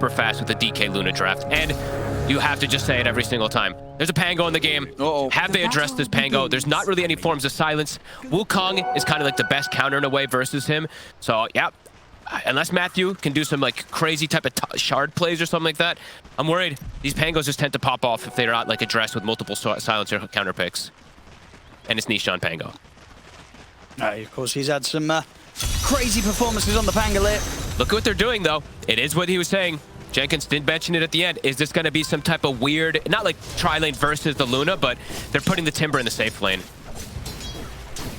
super fast with the DK Luna draft. And you have to just say it every single time. There's a Pango in the game. Have they addressed this Pango? There's not really any forms of silence. Wukong is kind of like the best counter in a way versus him. So, yeah. Unless Matthew can do some like crazy type of shard plays or something like that, I'm worried. These Pangos just tend to pop off if they're not like addressed with multiple silencer counter picks. And it's Nisha on Pango. Of course, he's had some crazy performances on the Pangolier. Look at what they're doing, though. It is what he was saying. Jenkins did mention it at the end. Is this going to be some type of weird, not like tri-lane versus the Luna, but they're putting the Timber in the safe lane.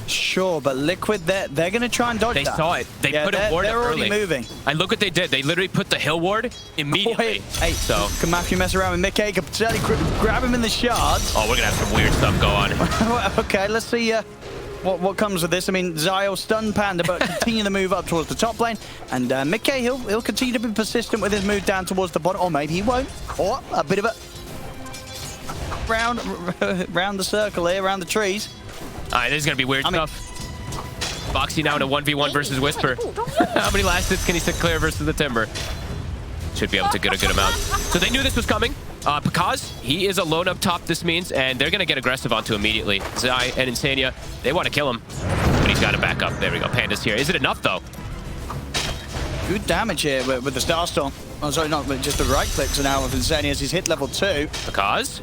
Sure, but Liquid, they're going to try and dodge that. They saw it. They put a ward up early. They're already moving. And look what they did. They literally put the hill ward immediately. Hey, so can Matthew mess around with Mickey? Can certainly grab him in the shards. Oh, we're going to have some weird stuff go on. Okay, let's see what comes with this. I mean, Zai will stun Panda, but continue to move up towards the top lane. And Mickey, he'll continue to be persistent with his move down towards the bottom. Or maybe he won't. Or a bit of a round the circle here, around the trees. All right, this is going to be weird stuff. Boxy now in a 1v1 versus Whisper. How many last hits can he stick clear versus the Timber? Should be able to get a good amount. So they knew this was coming. Pakaz, he is alone up top, this means, and they're going to get aggressive onto immediately. Zai and Insania, they want to kill him. But he's got to back up. There we go. Panda's here. Is it enough, though? Good damage here with the Starstorm. Oh, sorry, not just the right clicks now of Insania as he's hit level 2. Pakaz?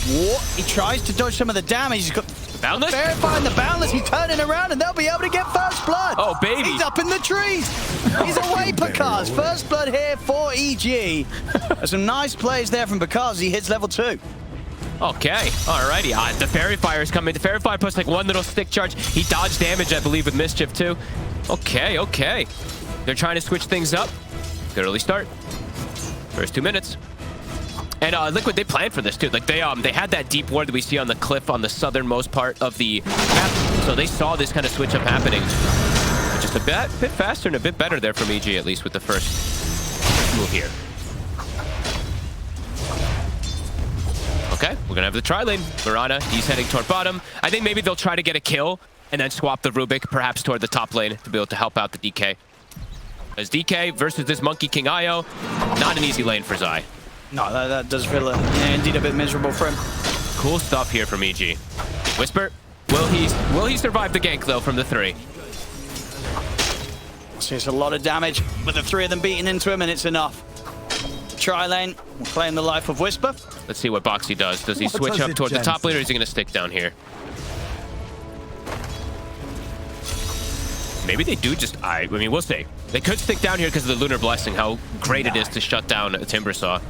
What? He tries to dodge some of the damage. He's got Boundless? Verifying the Boundless. He's turning around and they'll be able to get first blood. Oh, baby. He's up in the trees. He's away, Pakaz. First blood here for EG. There's some nice plays there from Pakaz. He hits level 2. Okay, alrighty. The Fairy Fire is coming. The Fairy Fire puts like one little stick charge. He dodged damage, I believe, with Mischief too. Okay. They're trying to switch things up. Good early start. First 2 minutes. And Liquid, they planned for this too. Like they had that deep ward that we see on the cliff on the southernmost part of the map. So they saw this kind of switch up happening. Just a bit faster and a bit better there from EG, at least with the first move here. Okay, we're gonna have the tri-lane. Mirana, he's heading toward bottom. I think maybe they'll try to get a kill and then swap the Rubik perhaps toward the top lane to be able to help out the DK. As DK versus this Monkey King Io, not an easy lane for Zai. No, that does feel indeed a bit miserable for him. Cool stuff here from EG. Whisper, will he survive the gank though from the 3? So it's a lot of damage with the 3 of them beating into him, and it's enough. Tri-lane will claim the life of Whisper. Let's see what Boxy does. Does he switch up toward the top lane, or is he going to stick down here? Maybe they do just... I mean, we'll see. They could stick down here because of the Lunar Blessing, how great it is to shut down a Timbersaw.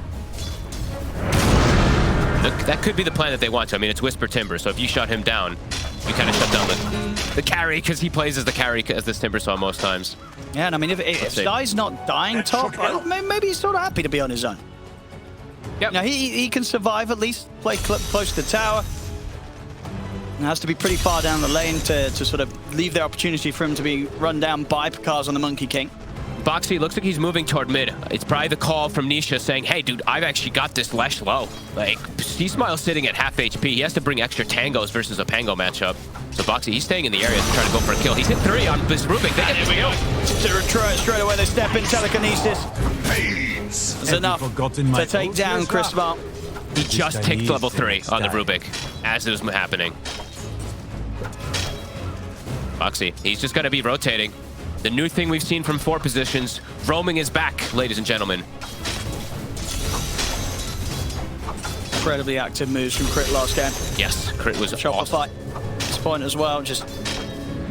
That could be the plan that they want to. I mean, it's Whisper Timber, so if you shut him down, you kind of shut down the carry, because he plays as the carry as this Timbersaw most times. Yeah, and I mean, if Zai's not dying top, maybe he's sort of happy to be on his own. Yep. Now, he can survive at least, play close to the tower. It has to be pretty far down the lane to sort of leave the opportunity for him to be run down by Pakaz on the Monkey King. Boxy looks like he's moving toward mid. It's probably the call from Nisha saying, hey, dude, I've actually got this Lesh low. Like, C-Smile's sitting at half HP. He has to bring extra tangos versus a Pango matchup. So Boxy, he's staying in the area to try to go for a kill. He's hit 3 on this Rubik. They get the kill. Straight away, they step in, telekinesis. That's enough to take down Chris Smart. He just ticked level 3 on the Rubik as it was happening. Boxy, he's just going to be rotating. The new thing we've seen from 4 positions, roaming is back, ladies and gentlemen. Incredibly active moves from Crit last game. Yes, Crit was Chopper awesome. fight. This point as well, just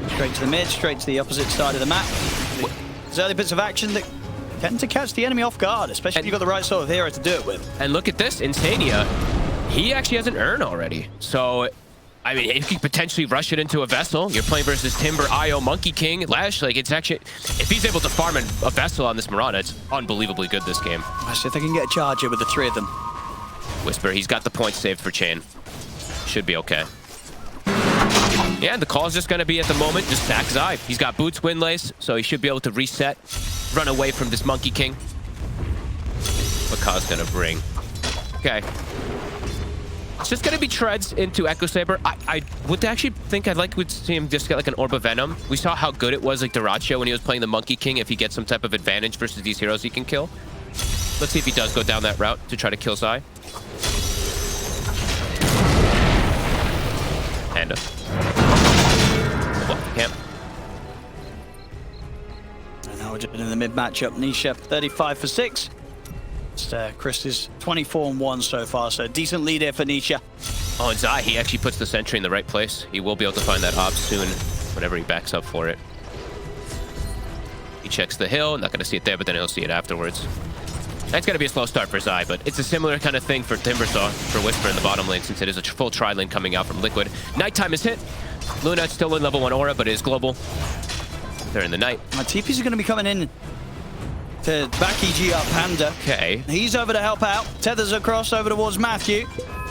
straight to the mid, straight to the opposite side of the map. There's early bits of action that tend to catch the enemy off guard, especially if you've got the right sort of hero to do it with. And look at this, Insania, he actually has an urn already. So, I mean, if you could potentially rush it into a Vessel, you're playing versus Timber, Io, Monkey King, Lash, like it's actually, if he's able to farm a Vessel on this Mirana, it's unbelievably good this game. I see if they can get a charge here with the 3 of them. Whisper, he's got the points saved for Chain. Should be okay. Yeah, the call's just going to be at the moment, just sack Zai. He's got Boots, Windlace, so he should be able to reset, run away from this Monkey King. What Kaw's going to bring? Okay. It's just going to be treads into Echo Saber. I would actually think would see him just get like an Orb of Venom. We saw how good it was like Dyrachyo when he was playing the Monkey King if he gets some type of advantage versus these heroes he can kill. Let's see if he does go down that route to try to kill Zai. Panda. Well, camp. And now we're just in the mid matchup. Nisha 35 for 6. Chris is 24-1 so far, so decent lead here for Nisha. Oh, and Zai, he actually puts the sentry in the right place. He will be able to find that op soon, whenever he backs up for it. He checks the hill, not going to see it there, but then he'll see it afterwards. That's going to be a slow start for Zai, but it's a similar kind of thing for Timbersaw, for Whisper in the bottom lane, since it is a full tri-lane coming out from Liquid. Nighttime is hit. Luna's still in level 1 aura, but it is global. They're in the night. TPs are going to be coming in to back EG up Panda. Okay. He's over to help out. Tethers across over towards Matthew.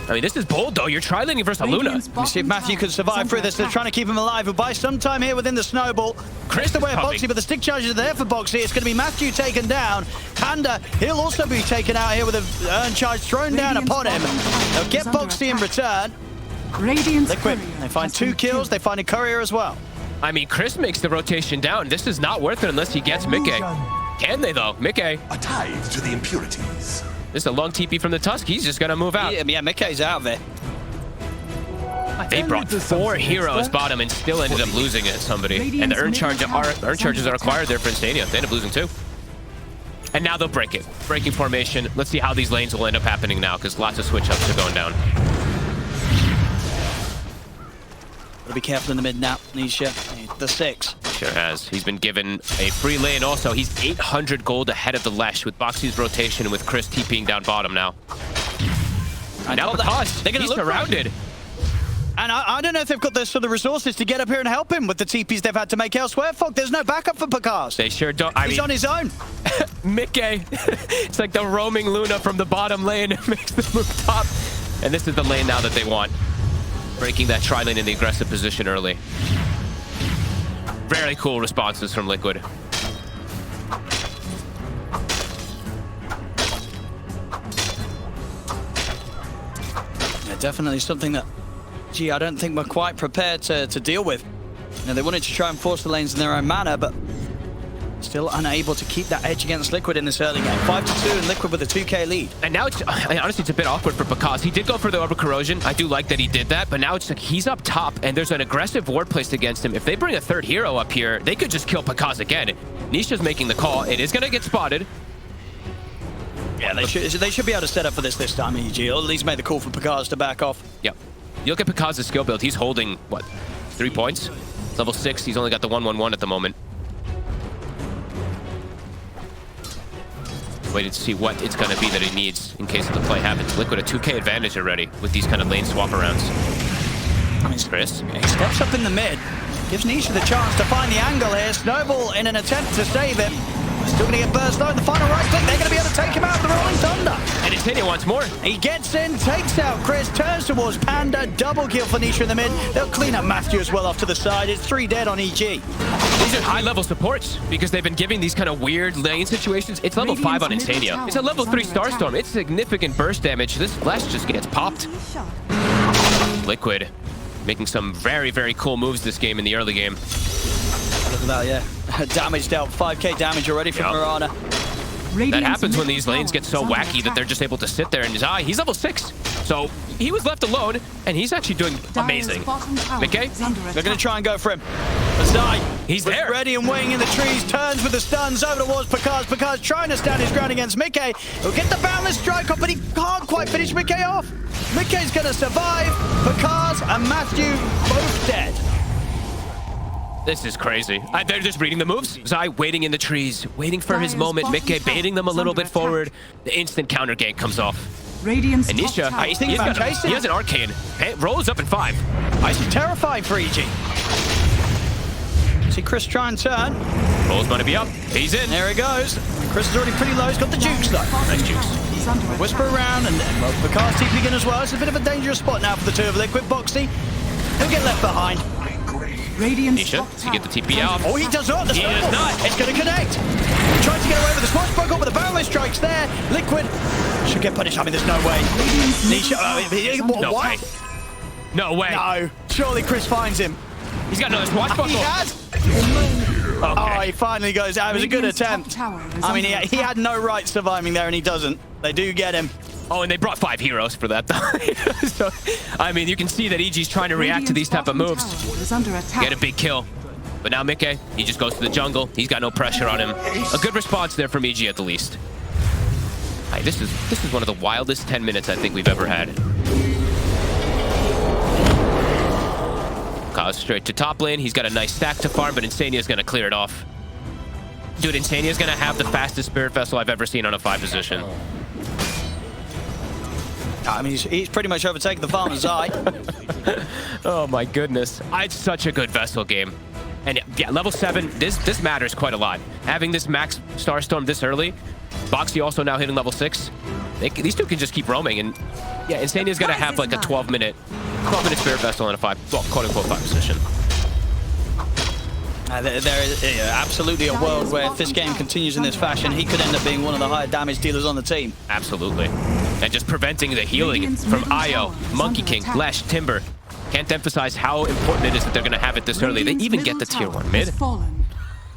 I mean, this is bold, though. You're tri-laning versus a Luna. Let me see if Matthew can survive through this. They're trying to keep him alive. We'll buy some time here within the snowball. Chris the way of Boxy, but the stick charges are there for Boxy. It's going to be Matthew taken down. Panda, he'll also be taken out here with a urn charge thrown down upon him. They'll get Boxy in return. Liquid, they find 2 kills. They find a courier as well. I mean, Chris makes the rotation down. This is not worth it unless he gets Mickey. Can they, though? Mickey. A tithe to the impurities. This is a long TP from the Tusk. He's just going to move out. Yeah, Mickey's out there. They brought 4 heroes bottom and still ended up losing it, somebody. And the urn charges are acquired there for Instania. They end up losing 2. And now they'll break it. Breaking formation. Let's see how these lanes will end up happening now, because lots of switch-ups are going down. Gotta be careful in the mid now, Nisha. The 6. Sure has. He's been given a free lane also. He's 800 gold ahead of the Lesh with Boxy's rotation and with Chris TPing down bottom now. And now because they're gonna he's look surrounded. And I don't know if they've got the sort of resources to get up here and help him with the TPs they've had to make elsewhere. Fuck, there's no backup for Picard. They sure don't. He's on his own. Mickey. It's like the roaming Luna from the bottom lane makes the move top. And this is the lane now that they want. Breaking that tri-lane in the aggressive position early. Very cool responses from Liquid. Yeah, definitely something that, gee, I don't think we're quite prepared to deal with. You know, they wanted to try and force the lanes in their own manner, but still unable to keep that edge against Liquid in this early game. 5-2 and Liquid with a 2k lead. And now it's, honestly, it's a bit awkward for Picard. He did go for the Orbital Corrosion. I do like that he did that, but now it's like he's up top and there's an aggressive ward placed against him. If they bring a 3rd hero up here, they could just kill Picard again. Nisha's making the call. It is going to get spotted. Yeah, they should be able to set up for this time, EG. Or at least make the call for Picard to back off. Yep. You look at Picard's skill build. He's holding, what, 3 points? Level 6. He's only got the 1-1-1 at the moment. Waiting to see what it's going to be that he needs in case of the play happens. Liquid a 2k advantage already with these kind of lane swap arounds. Chris. He steps up in the mid. Gives Nisha the chance to find the angle here. Snowball in an attempt to save him. Still going to get burst out in the final right click. They're going to be able to take him out of the Rolling Thunder. And Instania wants more. He gets in, takes out Chris, turns towards Panda. Double kill for Nisha in the mid. They'll clean up Matthew as well off to the side. It's 3 dead on EG. These are high-level supports because they've been giving these kind of weird lane situations. It's level 5 on Instania. It's a level 3 Starstorm. It's significant burst damage. This Flash just gets popped. Liquid making some very, very cool moves this game in the early game. Look at that, yeah. Damage dealt. 5k damage already from Mirana. That happens when these lanes get so wacky that they're just able to sit there and he's level 6. So he was left alone, and he's actually doing amazing. Mickey? They're going to try and go for him. Zai, he's there. Ready and waiting in the trees, turns with the stuns over towards Picard. Picard's trying to stand his ground against Mickey. He'll get the boundless strike off, but he can't quite finish Mickey off. Mickey's going to survive. Picard and Matthew both dead. This is crazy. They're just reading the moves. Zai waiting in the trees, waiting for his moment. Mickey baiting them a little bit forward. The instant counter gank comes off. And Nisha, he has an arcane. Rolls up in 5. This is terrifying for EG. See Chris try and turn. Roll's going to be up. He's in. There he goes. Chris is already pretty low. He's got the jukes though. Nice jukes. Whisper around and well, Picard's TPing in as well. It's a bit of a dangerous spot now for the 2 of Liquid. Boxy, he'll get left behind. Nisha, does he get the TP out? Oh, he does not. He does not. It's going to connect. Tries to get away with the smash bug, but the barrel strikes there. Liquid should get punished. I mean, there's no way. Nisha, no way. No way. No. Surely Chris finds him. He's got another swashbuckle. He has. Oh, he finally goes out. It was a good attempt. I mean, he had no right surviving there, and he doesn't. They do get him. Oh, and they brought 5 heroes for that, though. So, I mean, you can see that EG's trying to react to these type of moves. Get a big kill. But now Mickey, he just goes to the jungle. He's got no pressure on him. A good response there from EG at the least. Right, this is one of the wildest 10 minutes I think we've ever had. Goes straight to top lane. He's got a nice stack to farm, but Insania's going to clear it off. Dude, Insania's going to have the fastest Spirit Vessel I've ever seen on a 5 position. I mean, he's pretty much overtaken the farmer's eye. Oh my goodness. It's such a good Vessel game. And yeah, level 7, this matters quite a lot. Having this max Starstorm this early, Boxy also now hitting level 6. These two can just keep roaming, and yeah, Insania's gonna have like a 12-minute Spirit Vessel in a 5, well, quote-unquote 5 position. There is absolutely a world where if this game continues in this fashion, he could end up being one of the higher damage dealers on the team. Absolutely. And just preventing the healing from Io, Monkey King, Lesh, Timber. Can't emphasize how important it is that they're going to have it this early. They even get the tier 1 mid.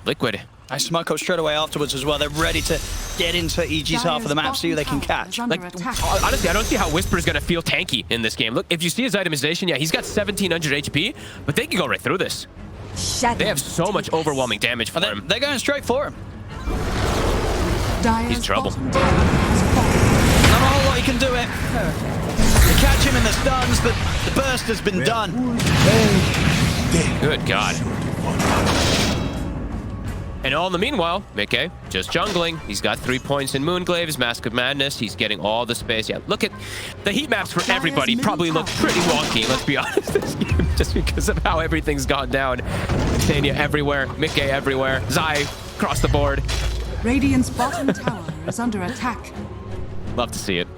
Liquid. I smoke up straight away afterwards as well. They're ready to get into EG's half of the map, see who they can catch. Like, honestly, I don't see how Whisper's going to feel tanky in this game. Look, if you see his itemization, yeah, he's got 1700 HP, but they can go right through this. They have so much overwhelming damage for him. They're going straight for him. He's trouble. Not a whole lot he can do it. To catch him in the stuns, the burst has been done. Good God. And all in the meanwhile, Mickey just jungling. He's got 3 points in Moonglave's Mask of Madness. He's getting all the space. Yeah, look at the heat maps for everybody. Probably look pretty wonky, let's be honest, this game, just because of how everything's gone down. Insania everywhere, Mickey everywhere, Zai across the board. Radiant's bottom tower is under attack. Love to see it.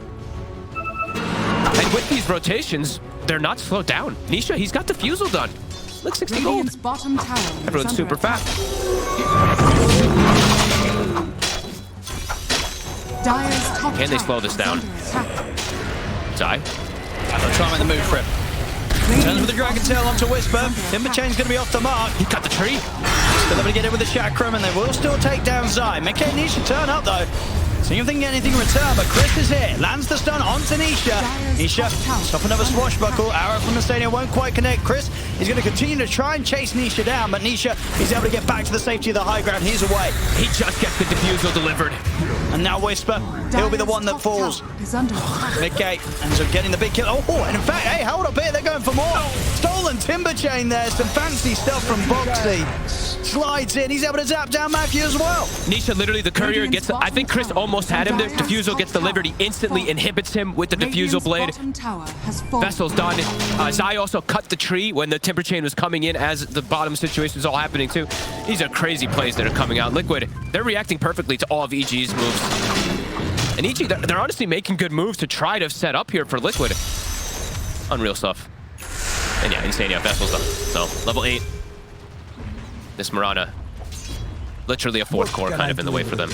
And with these rotations, they're not slowed down. Nisha, he's got Diffusal done. Look, 60 gold. Radiant's bottom tower Everyone's super fast. Dire's top Can they slow this down? Zai. They'll try and make the move for it. Turns with the Dragon Tail onto Whisper. Timberchain's going to be off the mark. He cut the tree. Still able to get in with the Chakram, and they will still take down Zai. Mickey and Nisha turn up, though. See if they can get anything in return, but Chris is here. Lands the stun onto Nisha. Nisha, stop another swashbuckle. Arrow from Insania won't quite connect. Chris is going to continue to try and chase Nisha down, but Nisha is able to get back to the safety of the high ground. He's away. He just gets the Diffusal delivered. And now Whisper, he'll be the one that falls. Mickey ends up getting the big kill. Oh, and in fact, hey, hold up here. They're going for more. Stolen Timberchain there. Some fancy stuff from Boxy. Slides in. He's able to zap down Matthew as well. Nisha, literally, the courier gets... I think Chris almost had him there. Diffusal gets delivered. He instantly inhibits him with the Diffusal blade. Vessel's done. Zai also cut the tree when the Timberchain was coming in as the bottom situation was all happening too. These are crazy plays that are coming out. Liquid, they're reacting perfectly to all of EG's moves. And EG, they're honestly making good moves to try to set up here for Liquid. Unreal stuff. And yeah, Insania, Vessel's done. So, level 8. This Mirana, literally a 4th core kind of in the way for them.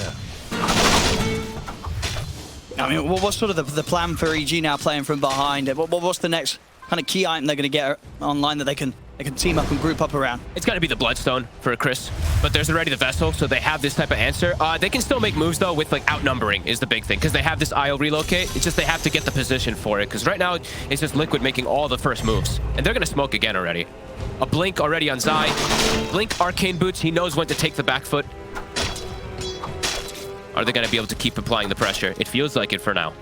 I mean, what's sort of the plan for EG now playing from behind? What's the next kind of key item they're going to get online that they can team up and group up around? It's got to be the Bloodstone for Chris, but there's already the Vessel, so they have this type of answer. They can still make moves, though, with like outnumbering is the big thing, because they have this IO relocate. It's just they have to get the position for it, because right now it's just Liquid making all the first moves, and they're going to smoke again already. A Blink already on Zai. Blink Arcane Boots. He knows when to take the back foot. Are they going to be able to keep applying the pressure? It feels like it for now.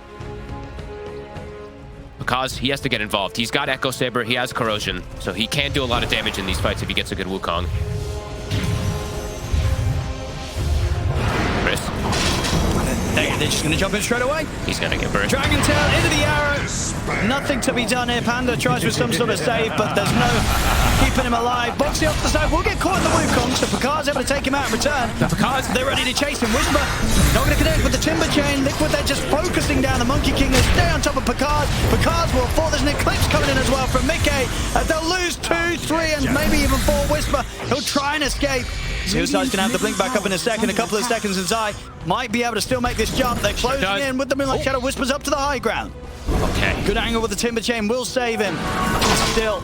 Because he has to get involved. He's got Echo Saber. He has Corrosion. So he can do a lot of damage in these fights if he gets a good Wukong. Chris. They're just going to jump in straight away. He's going to get burned. Dragon Tail into the arrow. Nothing to be done here. Panda tries with some sort of save, but there's no keeping him alive. Boxy off the side will get caught in the Wukong, so Picard's able to take him out in return. They're ready to chase him. Whisper not going to connect with the Timberchain. Liquid, they're just focusing down the Monkey King. They stay on top of Picard. Picard's will fall. There's an Eclipse coming in as well from Mickey. They'll lose 2, 3, and maybe even 4. Whisper, he'll try and escape. Suicide's going to have the blink back up in a second, a couple of seconds, and Zai might be able to still make this jump. They're closing in with the Moonlight Shadow. Whispers up to the high ground. Okay. Good angle with the Timberchain will save him. Still,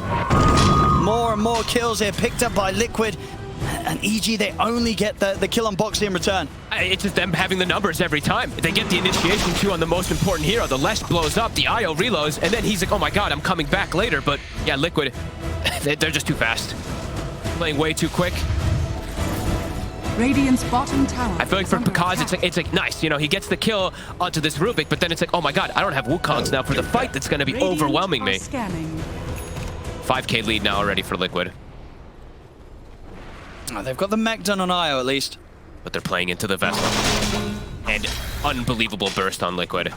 more and more kills here picked up by Liquid. And EG, they only get the kill on Boxy in return. It's just them having the numbers every time. They get the initiation too on the most important hero. The Lesh blows up, the IO reloads, and then he's like, oh my god, I'm coming back later. But yeah, Liquid, they're just too fast. Playing way too quick. Radiant's bottom tower. I feel like for Pekaz, it's like nice, you know, he gets the kill onto this Rubik, but then it's like, oh my god, I don't have Wukongs now for the fight that's going to be overwhelming me. Scanning. 5k lead now already for Liquid. Oh, they've got the mech done on IO at least. But they're playing into the vessel. And unbelievable burst on Liquid.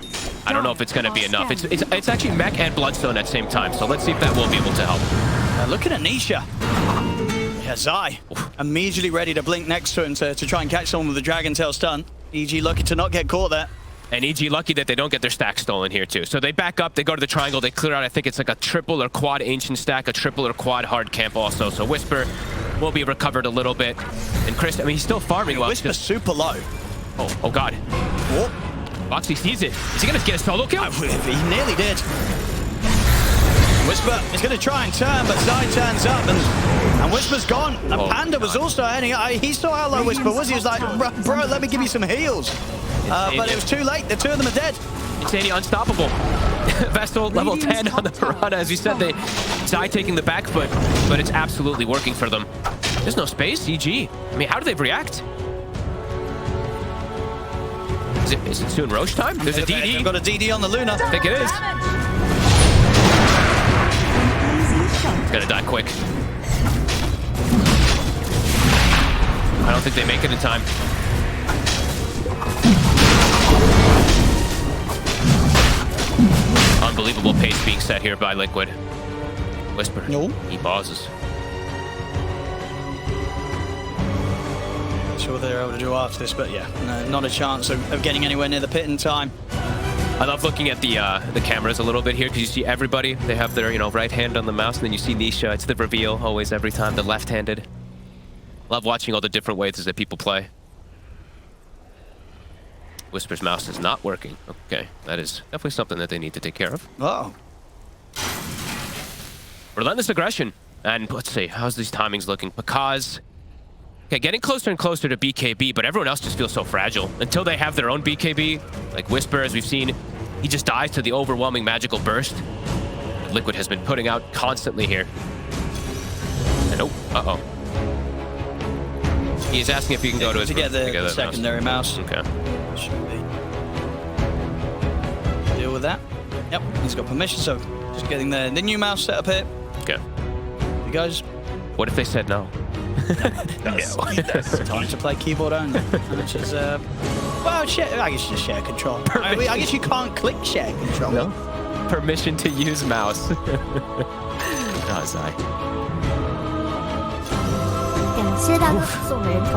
I don't know if it's going to be enough. It's actually mech and Bloodstone at the same time, so let's see if that will be able to help. Looking at Nisha. Yeah, Zai immediately ready to blink next to him to try and catch someone with a Dragon Tail stun. EG lucky to not get caught there. And EG lucky that they don't get their stack stolen here too. So they back up, they go to the triangle, they clear out, I think it's like a triple or quad ancient stack, a triple or quad hard camp also. So Whisper will be recovered a little bit. And Chris, I mean, he's still farming well. Whisper's super low. Oh god. Whoop. Boxy sees it. Is he going to get a solo kill? He nearly did. Whisper is going to try and turn, but Zai turns up, and Whisper's gone. And Panda was also heading. He saw how low Whisper was. He was like, bro, let me give you some heals. But it was too late. The two of them are dead. Insania unstoppable. Vessel level 10 on the Piranha. As you said, Zai taking the back foot, but it's absolutely working for them. There's no space, EG. I mean, how do they react? Is it soon Roche time? There's a DD. They've got a DD on the Luna. I think it is. It's gonna die quick. I don't think they make it in time. Unbelievable pace being set here by Liquid. Whisper. No. He pauses. Sure they're able to do after this, but yeah, no, not a chance of getting anywhere near the pit in time. I love looking at the cameras a little bit here because you see everybody. They have their right hand on the mouse, and then you see Nisha. It's the reveal always every time. The left-handed. Love watching all the different ways that people play. Whisper's mouse is not working. Okay, that is definitely something that they need to take care of. Oh. Relentless aggression, and let's see how's these timings looking. Pekaz. Okay, getting closer and closer to BKB, but everyone else just feels so fragile. Until they have their own BKB, like Whisper, as we've seen, he just dies to the overwhelming magical burst that Liquid has been putting out constantly here. And uh-oh. He is asking if he can go to his to get the secondary mouse. Okay. Should be. Deal with that. Yep, he's got permission, so just getting the new mouse set up here. Okay. You guys. What if they said no? Time to play keyboard only, which is well, I guess just share control. I guess you can't click share control. No. Permission to use mouse.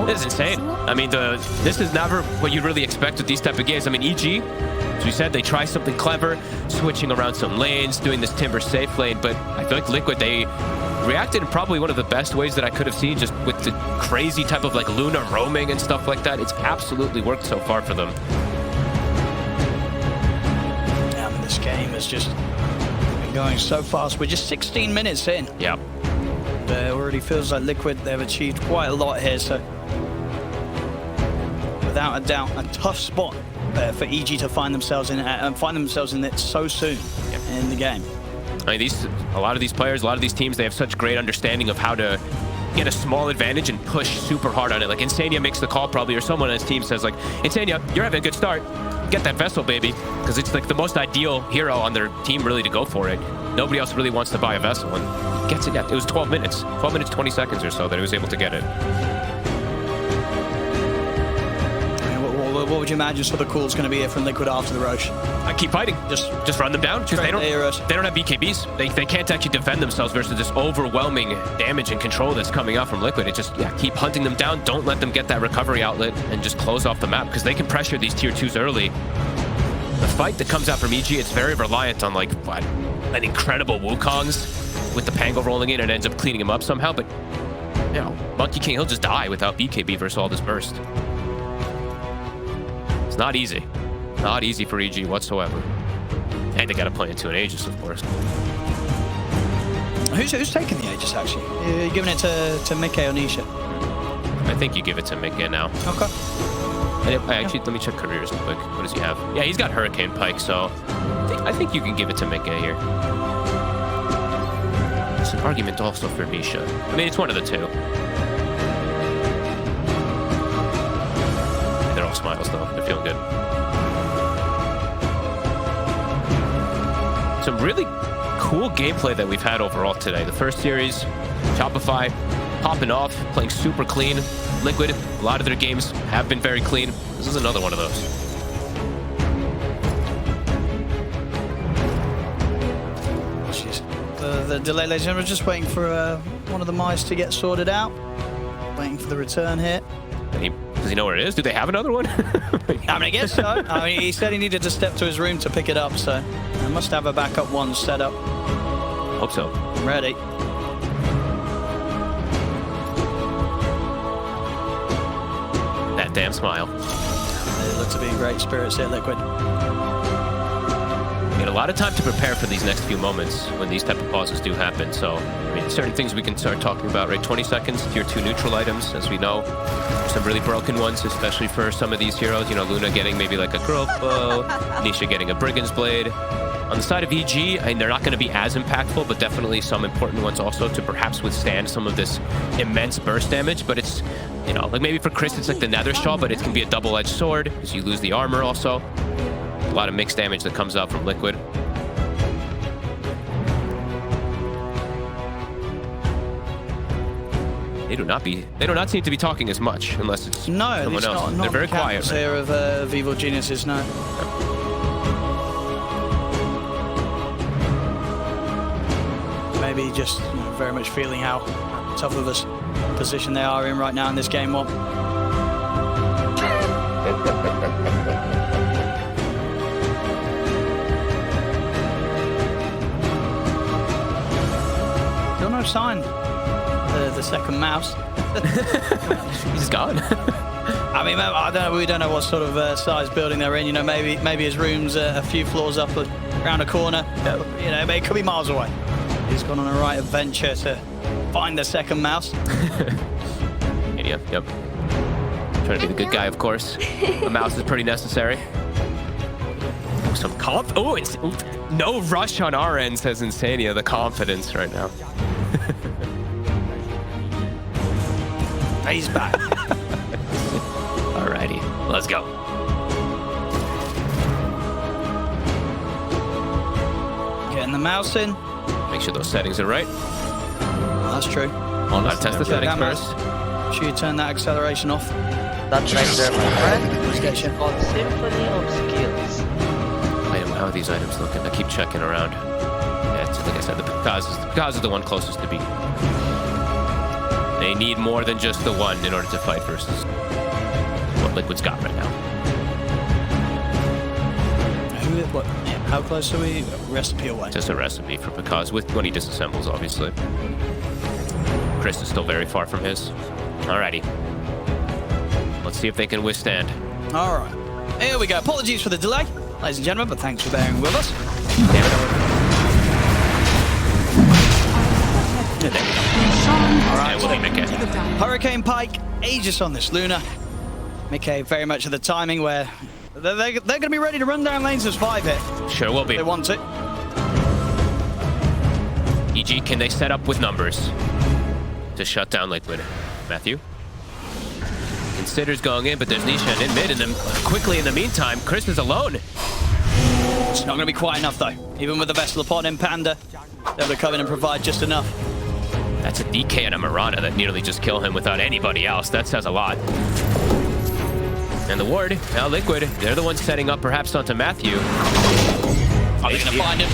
This is insane. I mean, this is never what you really expect with these type of games. I mean, EG, as we said, they try something clever, switching around some lanes, doing this Timber safe lane, but I feel like Liquid, they reacted in probably one of the best ways that I could have seen, just with the crazy type of like Luna roaming and stuff like that. It's absolutely worked so far for them. Yeah, I mean, this game has just been going so fast. We're just 16 minutes in. Yeah. It already feels like Liquid, they've achieved quite a lot here, so without a doubt, a tough spot for EG to find themselves in and find themselves in it so soon in the game. I mean, a lot of these players, a lot of these teams, they have such great understanding of how to get a small advantage and push super hard on it. Like Insania makes the call probably, or someone on his team says like, Insania, you're having a good start. Get that Vessel, baby. Because it's like the most ideal hero on their team really to go for it. Nobody else really wants to buy a Vessel, and he gets it. It was 12 minutes. 12 minutes, 20 seconds or so that he was able to get it. What would you imagine sort of cool is going to be here from Liquid after the Roche? I keep fighting. Just run them down. Because they don't have BKBs. They can't actually defend themselves versus this overwhelming damage and control that's coming out from Liquid. It just, keep hunting them down. Don't let them get that recovery outlet and just close off the map because they can pressure these tier 2s early. The fight that comes out from EG, it's very reliant on like, what, an incredible Wukongs with the Pango rolling in and ends up cleaning him up somehow. But, Monkey King, he'll just die without BKB versus all this burst. It's not easy. Not easy for EG whatsoever. And they got to play into an Aegis, of course. Who's taking the Aegis, actually? You're giving it to Mickey or Nisha? I think you give it to Mickey now. Okay. Actually, let me check careers real quick. What does he have? Yeah, he's got Hurricane Pike, so I think you can give it to Mickey here. It's an argument also for Nisha. I mean, it's one of the two. They're all smiles, though. They're feeling good. Some really cool gameplay that we've had overall today. The first series, Shopify, popping off, playing super clean. Liquid, a lot of their games have been very clean. This is another one of those. Jeez. The delay, ladies and gentlemen, just waiting for one of the mice to get sorted out. Waiting for the return here. Does he know where it is? Do they have another one? I mean, I guess so. I mean, he said he needed to step to his room to pick it up, so I must have a backup one set up. Hope so. I'm ready. That damn smile. They look to be in great spirits here, Liquid. We had a lot of time to prepare for these next few moments when these type of pauses do happen. So, I mean, certain things we can start talking about, right? 20 seconds, tier 2 neutral items, as we know. Some really broken ones, especially for some of these heroes. You know, Luna getting maybe like a growth bow, Nisha getting a Brigand's Blade. On the side of EG, I mean, they're not going to be as impactful, but definitely some important ones also to perhaps withstand some of this immense burst damage. But it's, you know, like maybe for Chris, it's like the Nether Straw, but it can be a double-edged sword because you lose the armor also. A lot of mixed damage that comes out from Liquid. They do not seem to be talking as much unless it's someone else. They're very quiet. Here of Evil Geniuses, no. Maybe just very much feeling how tough of a position they are in right now in this game one. Still no sign. The second mouse. He's gone. I mean, I don't know. We don't know what sort of size building they're in. You know, maybe his room's a few floors up around a corner. You know, it could be miles away. He's gone on a right adventure to find the second mouse. Idiot. Yep. Trying to be the good guy, of course. A mouse is pretty necessary. Oh, some comp. Oh, it's no rush on our end, says Insania. The confidence right now. He's back. Alrighty, let's go. Getting the mouse in. Make sure those settings are right. That's true. I'll not test the settings first. Should you turn that acceleration off? That's right there, my friend. It's called Symphony of Skills. How are these items looking? I keep checking around. Yeah, it's, like I said, the Pikaz is the one closest to beat. They need more than just the one in order to fight versus what Liquid's got right now. How close are we? Recipe away. Just a recipe for Pikaz when he disassembles, obviously. Chris is still very far from his. Alrighty. Let's see if they can withstand. All right. Here we go. Apologies for the delay, ladies and gentlemen, but thanks for bearing with us. Damn it. All right. Yeah, we'll Mickey. Hurricane Pike, Aegis on this Luna. Mickey very much at the timing where they're going to be ready to run down lanes as 5 hit. Sure will be. They want it. EG, can they set up with numbers to shut down Liquid? Matthew? Considers going in, but there's Nisha in mid, and then quickly in the meantime, Chris is alone. It's not going to be quite enough, though. Even with the Vessel upon him, Panda, they're able to come in and provide just enough. That's a DK and a Marana that nearly just kill him without anybody else. That says a lot. And the ward, now Liquid, they're the ones setting up perhaps onto Matthew. Are they going to find him?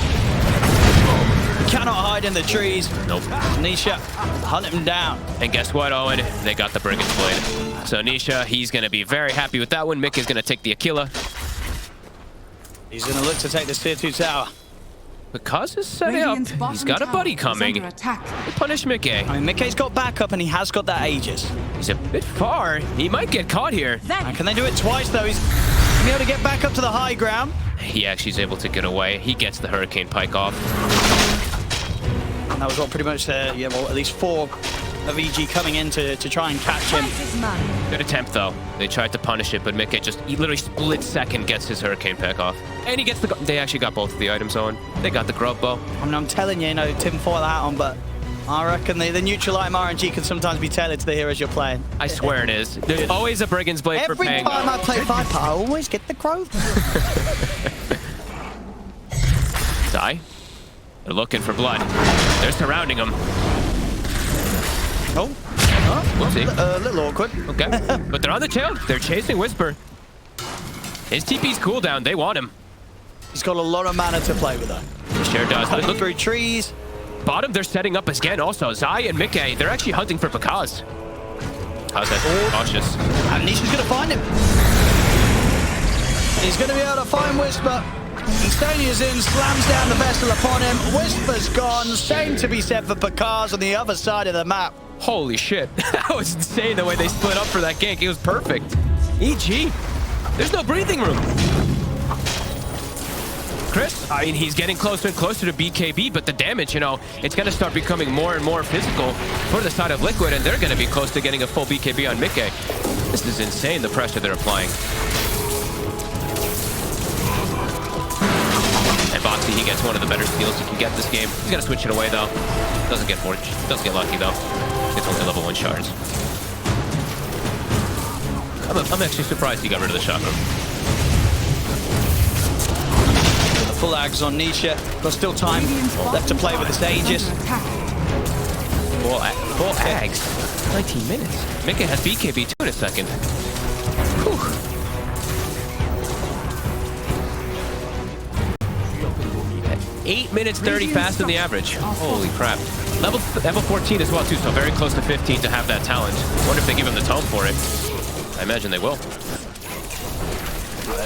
Cannot hide in the trees. Nope. Nisha, hunt him down. And guess what, Owen? They got the Brigand's Blade. So Nisha, he's going to be very happy with that one. Mick is going to take the Aquila. He's going to look to take this tier 2 tower. Because is setting up. He's got a buddy coming. Punish Mickey. I mean, Mickey's got backup and he has got that Aegis. He's a bit far. He might get caught here. And can they do it twice, though? He's going to be able to get back up to the high ground. He actually is able to get away. He gets the Hurricane Pike off. And that was what pretty much, at least 4 of EG coming in to try and catch him. Good attempt, though. They tried to punish it, but Mickey he literally split second gets his Hurricane Peck off. And he gets the... They actually got both of the items on. They got the grub bow. I mean, I'm telling you, Tim foil hat on, but I reckon the neutral item RNG can sometimes be tailored to the heroes you're playing. I swear it is. There's always a Brigand's Blade for paying. Every time I play Viper, I always get the growth. Die. They're looking for blood. They're surrounding him. Oh. Whoopsie. A little awkward. Okay. But they're on the tail. They're chasing Whisper. His TP's cooldown. They want him. He's got a lot of mana to play with, though. He sure does. But Look through trees. Bottom, they're setting up again also. Zai and Mickey, they're actually hunting for Pakaz. How's that? Cautious. And Nisha's going to find him. He's going to be able to find Whisper. Instania's in, slams down the vessel upon him. Whisper's gone. Same to be said for Pakaz on the other side of the map. Holy shit. That was insane the way they split up for that gank. It was perfect. EG. There's no breathing room. Chris, I mean, he's getting closer and closer to BKB, but the damage, it's going to start becoming more and more physical for the side of Liquid, and they're going to be close to getting a full BKB on Mickey. This is insane, the pressure they're applying. And Boxy, he gets one of the better steals you can get this game. He's going to switch it away, though. Doesn't get lucky, though. It's only level 1 shards. I'm actually surprised he got rid of the shotgun. Full Ags on Nisha. There's still time left to play with the Aegis. Full Ags. 19 minutes. Mickey has BKB too in a second. Whew. At 8 minutes 30 faster than the average. Holy crap. Level 14 as well too, so very close to 15 to have that talent. Wonder if they give him the tome for it. I imagine they will.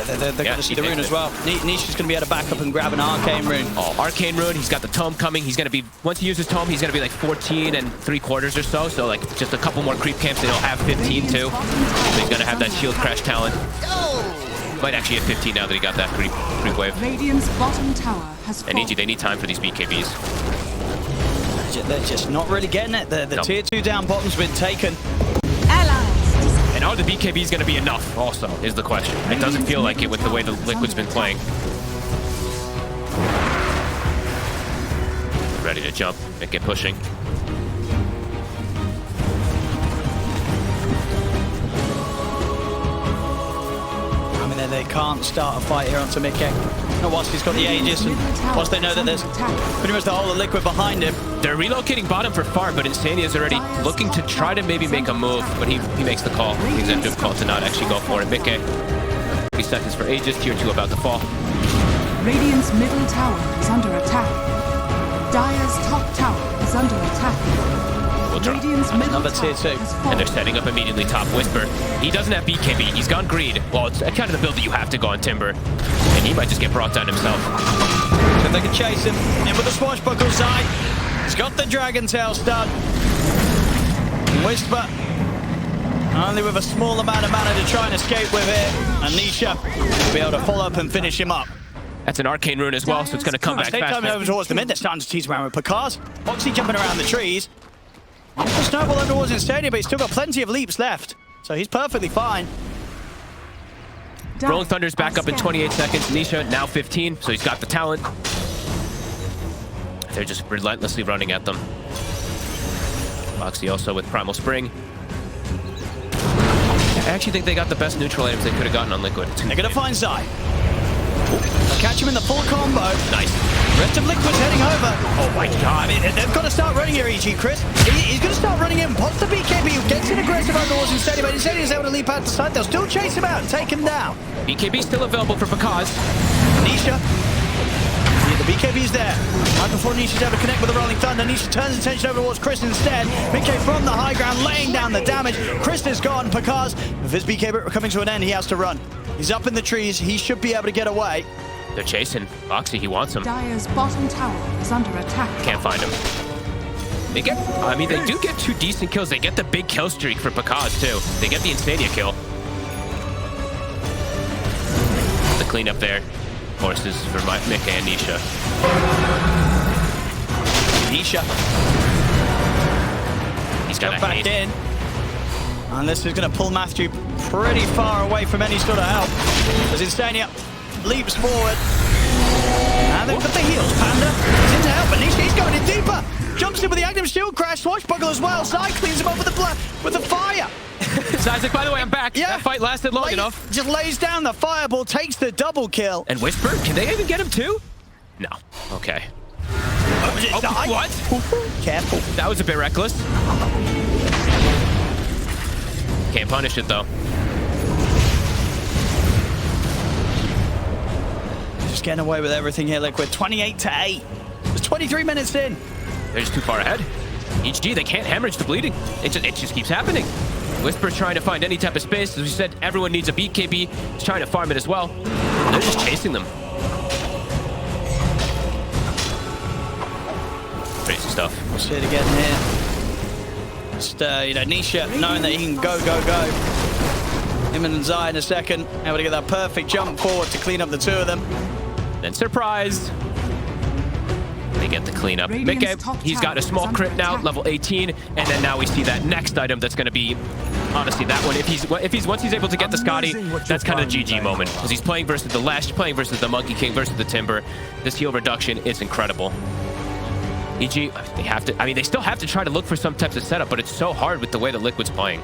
They're going to see the rune as well. Nisha's going to be able to back up and grab an Arcane Rune. Oh, Arcane Rune. He's got the tome coming. He's going to be, once he uses tome, he's going to be like 14 3/4 or so. So like just a couple more creep camps and he'll have 15 too. So he's going to have that shield crash talent. Might actually have 15 now that he got that creep wave. Radiant's bottom tower has And EG, they need time for these BKBs. They're just not really getting it. The tier 2 down bottom's been taken. And are the BKBs going to be enough also, is the question. It doesn't feel like it with the way the Liquid's been playing. Ready to jump and get pushing. I mean, they can't start a fight here onto Mickey. Not once he's got the Aegis, and once they know that there's pretty much the whole of Liquid behind him. They're relocating bottom for farm, but Insania's already looking to try to maybe make a move, but he makes the call, the executive call to not actually go for it. Mickey, 3 seconds for Aegis, tier 2 about to fall. Radiant's middle tower is under attack. Dire's top tower is under attack. We'll drop. Radiant's middle Another tower tier 2. has And fallen. they're setting up immediately top Whisper. He doesn't have BKB, he's gone Greed. Well, it's kind of the build that you have to go on Timber. And he might just get brought down himself. So they can chase him. In with the swashbuckle side. He's got the Dragon Tail stun. Whisper only with a small amount of mana to try and escape with it. And Nisha will be able to follow up and finish him up. That's an Arcane Rune as well, so it's going to come back They fast. coming over towards the mid. They're starting to tease around with Pakaz. Boxy jumping around the trees. The snowball under towards Instania, but he's still got plenty of leaps left. So he's perfectly fine. Rolling Thunder's back up in 28 seconds. Nisha now 15, so he's got the talent. They're just relentlessly running at them. Boxy also with Primal Spring. I actually think they got the best neutral items they could have gotten on Liquid. They're going to find Zai. They'll catch him in the full combo. Nice. Rest of Liquid's heading over. Oh my god. I mean, they've got to start running here, EG, Chris. He's going to start running in. Pops the BKB, gets in aggressive underwards Instania, but Instania is able to leap out the side. They'll still chase him out and take him down. BKB still available for Pakaz. Nisha. Yeah, the BKB's there. Right before Nisha's able to connect with the Rolling Thunder, Nisha turns attention over towards Chris instead. BK from the high ground, laying down the damage. Chris is gone. Pakaz, with his BKB coming to an end, he has to run. He's up in the trees. He should be able to get away. They're chasing. Boxy, he wants him. Dire's bottom tower is under attack. Can't find him. They get, I mean, they do get 2 decent kills. They get the big kill streak for Pakaz, too. They get the Insania kill. The cleanup there, of course, is for Mickey and Nisha. He's got Jump a back haste. in. And this is going to pull Matthew pretty far away from any sort of help. As Instania leaps forward. And they've got the heals. Panda is in to help, but Nisha, he's going in deeper. Jumps in with the active shield crash. Swashbuckle as well. Side cleans him up with the fire. Isaac, by the way, I'm back. Yeah. That fight lasted long enough. Just lays down the fireball, takes the double kill. And Whisper, can they even get him too? No. Okay. Oh, what? Careful. That was a bit reckless. Can't punish it, though. Just getting away with everything here, Liquid. 28-8. It's 23 minutes in. They're just too far ahead. HG, they can't hemorrhage the bleeding. It just keeps happening. Whisper's trying to find any type of space. As we said, everyone needs a BKB. He's trying to farm it as well. They're just chasing them. Crazy stuff. We'll see it again here. Just, Nisha knowing that he can go. Him and Zai in a second. Able to get that perfect jump forward to clean up the two of them. Then surprise. They get the cleanup. Radiant's Mickey, top he's got a tower small is crit under now, attack. level 18, and then now we see that next item that's going to be, honestly, that one. Once he's able to get the Scotty, that's kind of the GG moment, because he's playing versus the Lesh, playing versus the Monkey King, versus the Timber. This heal reduction is incredible. EG, they have to. I mean, they still have to try to look for some types of setup, but it's so hard with the way that Liquid's playing.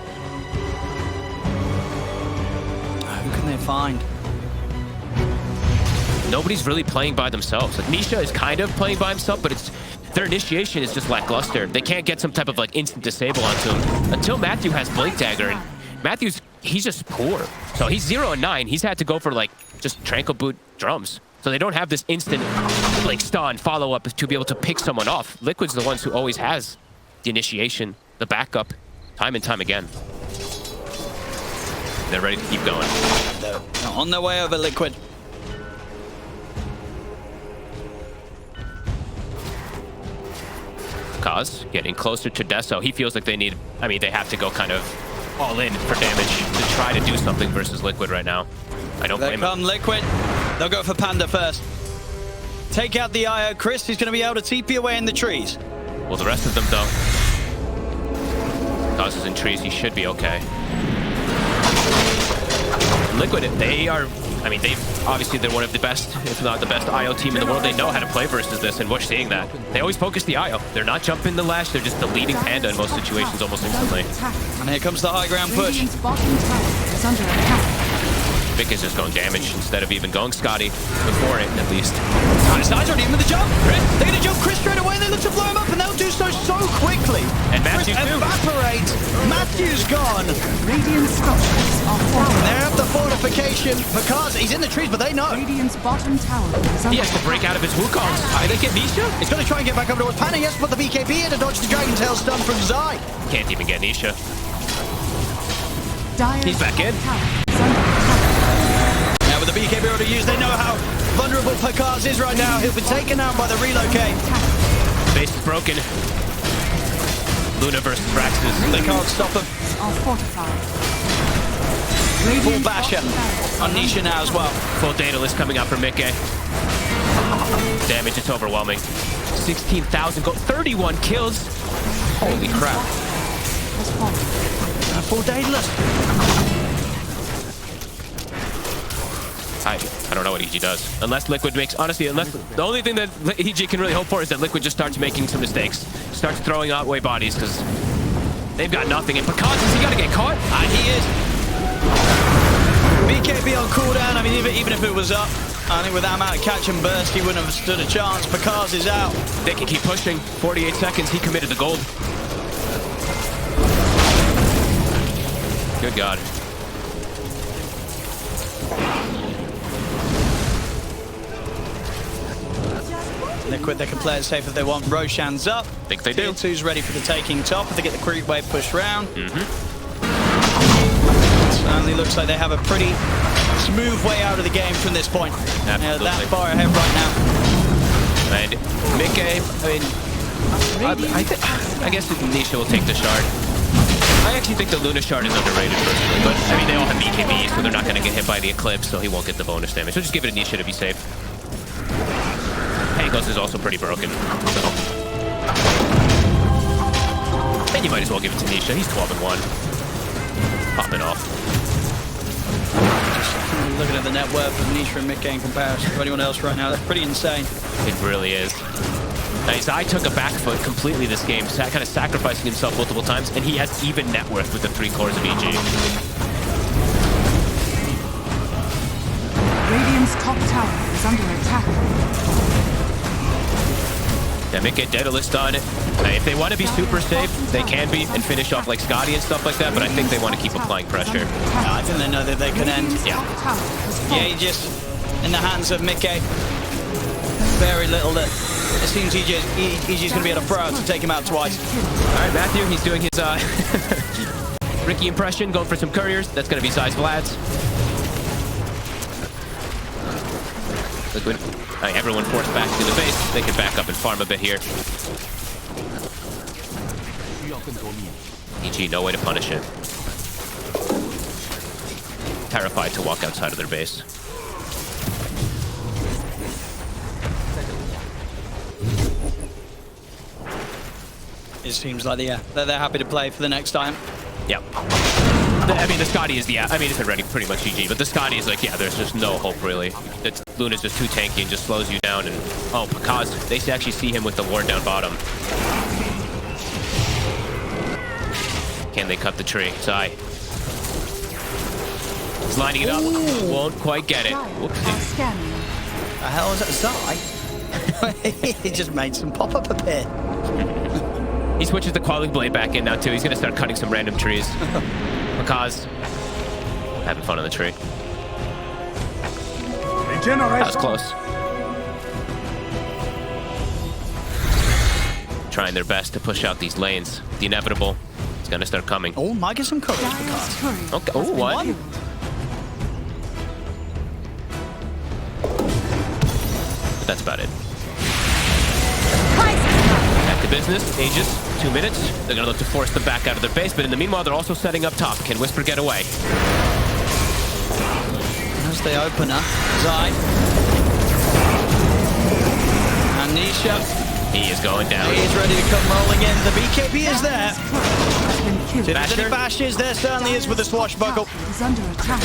Who can they find? Nobody's really playing by themselves. Like, Nisha is kind of playing by himself, but their initiation is just lackluster. They can't get some type of like instant disable onto him until Matthew has Blink Dagger, and he's just poor. So he's 0 and 9. He's had to go for like just Tranquil Boot drums. So they don't have this instant like stun follow up to be able to pick someone off. Liquid's the ones who always has the initiation, the backup, time and time again. They're ready to keep going. They're on their way over, Liquid. Kaz getting closer to Deso. He feels like they have to go kind of all in for damage to try to do something versus Liquid right now. I don't There blame him. come Liquid. They'll go for Panda first. Take out the IO. Chris is going to be able to TP away in the trees. Well, the rest of them, though. Kaz is in trees. He should be okay. Liquid, they're one of the best, if not the best IO team in the world. They know how to play versus this, and we're seeing that. They always focus the IO. They're not jumping the Lash. They're just deleting Panda in most situations almost instantly. And here comes the high ground push. Radiant's bottom tower is under attack. Vic is just going damage instead of even going Scotty before it, at least. Nice, already in with the jump. Chris, they're going to jump Chris straight away. They look to blow him up, and they'll do so quickly. And Matthew Chris too. evaporates. Matthew's gone. Radiant structures are falling. They're at the fortification because he's in the trees, but they know. Radiant's bottom tower is He under has to break out of his Wukongs. Are they get Nisha? He's going to try and get back up towards Panda. Yes, but the BKB in to dodge the Dragon Tail stun from Zai. Can't even get Nisha. Dire's He's back in. top tower is under attack. Now with the BKB already used, they know how vulnerable Pakaz is right now. He'll be taken out by the relocate. Base is broken. Luna versus Raxus. They can't stop him. Are fortified. Full Radiant's basher bottom barracks on are Nisha under now as well. Full data list coming out from Mickey. Damage, it's overwhelming. 16,000 gold, 31 kills. Holy crap. has fallen. A full day list. I don't know what EG does. Unless Liquid makes, honestly, the only thing that EG can really hope for is that Liquid just starts making some mistakes. Starts throwing out away bodies, because they've got nothing. And Pakaz, is he got to get caught? He is. BKB on cooldown. I mean, even if it was up, I think with that amount of catch and burst, he wouldn't have stood a chance. Pakaz is out. They can keep pushing. 48 seconds, he committed the gold. Good God. Liquid, they can play it safe if they want. Roshan's up. Think they do. Tier 2's ready for the taking top if they get the creep wave pushed round. Certainly looks like they have a pretty smooth way out of the game from this point. Absolutely. That far ahead right now. And Mickey, I guess Nisha will take the shard. I actually think the Luna shard is underrated personally, but I mean they all have BKB, so they're not going to get hit by the Eclipse, so he won't get the bonus damage. So just give it to Nisha to be safe. Pangos is also pretty broken, so. You might as well give it to Nisha. He's 12-1. Popping off. Just looking at the net worth of Nisha and Mickey in comparison to anyone else right now, that's pretty insane. It really is. Now, Zai took a back foot completely this game, kind of sacrificing himself multiple times, and he has even net worth with the 3 cores of EG. Radiant's top tower is under attack. Yeah, Mickey Daedalus done. If they want to be super safe, they can be and finish off like Scotty and stuff like that, but I think they want to keep applying pressure. I think they know that they can end. Yeah. Aegis in the hands of Mickey. Very little that it seems EG's going to be able to throw out to take him out twice. All right, Matthew, he's doing his Ricky impression, going for some couriers. That's going to be Zai's Vlad's. Liquid. All right, everyone forced back to the base. They can back up and farm a bit here. EG, no way to punish it. Terrified to walk outside of their base. It seems like they're happy to play for the next time. Yep. I mean, the Scotty is, I mean, it's already pretty much GG, but the Scotty is like, yeah, there's just no hope, really. Luna's just too tanky and just slows you down, and, oh, because they actually see him with the ward down bottom. Can they cut the tree? Zai. He's lining it up. Ooh. Won't quite get it. Whoopsie. The hell is that, Zai? He just made some pop-up appear. He switches the Quelling Blade back in now, too. He's going to start cutting some random trees. Because having fun on the tree. That was close. Trying their best to push out these lanes. The inevitable is going to start coming. Oh, might get some courage because. Okay. Oh, what? But that's about it. Back to business. Aegis, 2 minutes. They're going to look to force them back out of their base, but in the meanwhile, they're also setting up top. Can Whisper get away? As they open up, Zai. And Nisha. He is going down. He is ready to come rolling in. The BKB is there. Did Basher? any bashes? There certainly is with the swashbuckle. Is under attack.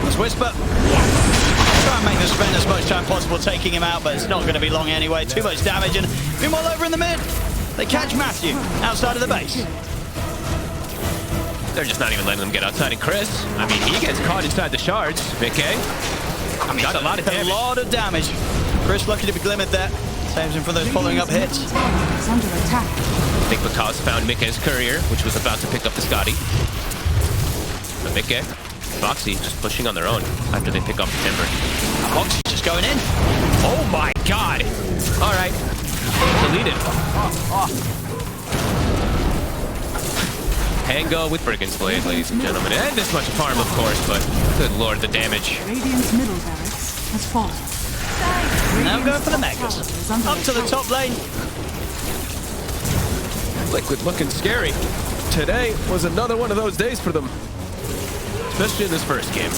There's Whisper. Try and make them spend as much time possible taking him out, but it's not going to be long anyway. Too much damage. And meanwhile, over in the mid, they catch Matthew outside of the base. They're just not even letting them get outside. And Chris, I mean, he gets caught inside the shards. Mickey, I mean, got a lot of damage. A lot of damage. Chris lucky to be glimmered there. Saves him from those following up hits. Is under attack. I think because found Mickey's courier, which was about to pick up the Scotty. But Mickey, Foxy just pushing on their own after they pick up the Timber. Foxy just going in. Oh my god! All right, deleted. Tango with Brigand's Blade, ladies and gentlemen. And this much farm, of course, but good lord, the damage. Radiant's middle barracks has fallen. Now I'm going for the Megas. Up to the top lane. Liquid looking scary. Today was another one of those days for them. Especially in this first game.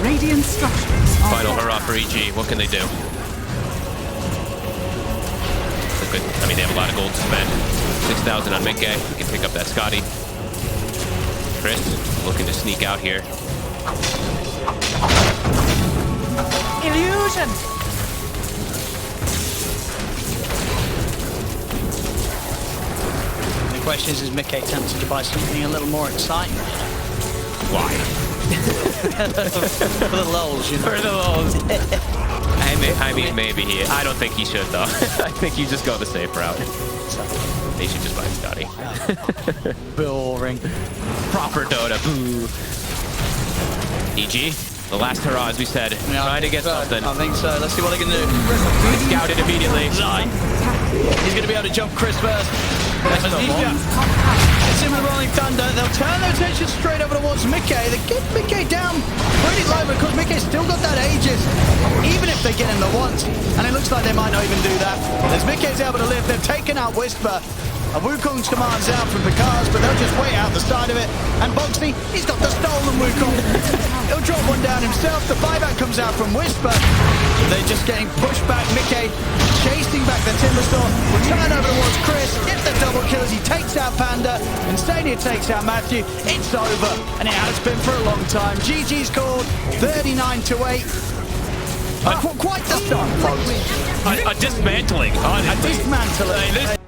Radiant structures are Final hurrah for EG. What can they do? Liquid, I mean, they have a lot of gold to spend. 6,000 on Mickey. He can pick up that Scotty. Chris looking to sneak out here. Illusion! The question is Mickey tempted to buy something a little more exciting? Why? For the lulz, you know. For the lulz. I mean, maybe he. I don't think he should, though. I think you just go the safe route. They should just buy Scotty. Boring. Proper Dota. Boo. EG, the last hurrah, as we said. Yeah, trying to get something. I think so. Let's see what they can do. It's scouted immediately. Zai. He's going to be able to jump Chris first. That's no ball. It's in with Rolling Thunder. They'll turn their attention straight over towards Mickey. They get Mickey down pretty low because Mickey's still got that Aegis, even if they get him the once. And it looks like they might not even do that. As Mickey's able to live, they've taken out Whisper. A Wukong's commands out from Picard's, but they'll just wait out the side of it. And Boxy, he's got the stolen Wukong. He'll drop one down himself. The buyback comes out from Whisper. They're just getting pushed back. Mickey chasing back the Timbersaw. Will turn over towards Chris. Gets the double kills. He takes out Panda. And Stania takes out Matthew. It's over. And it has been for a long time. GG's called 39-8. Quite the start, folks. A dismantling. A dismantling.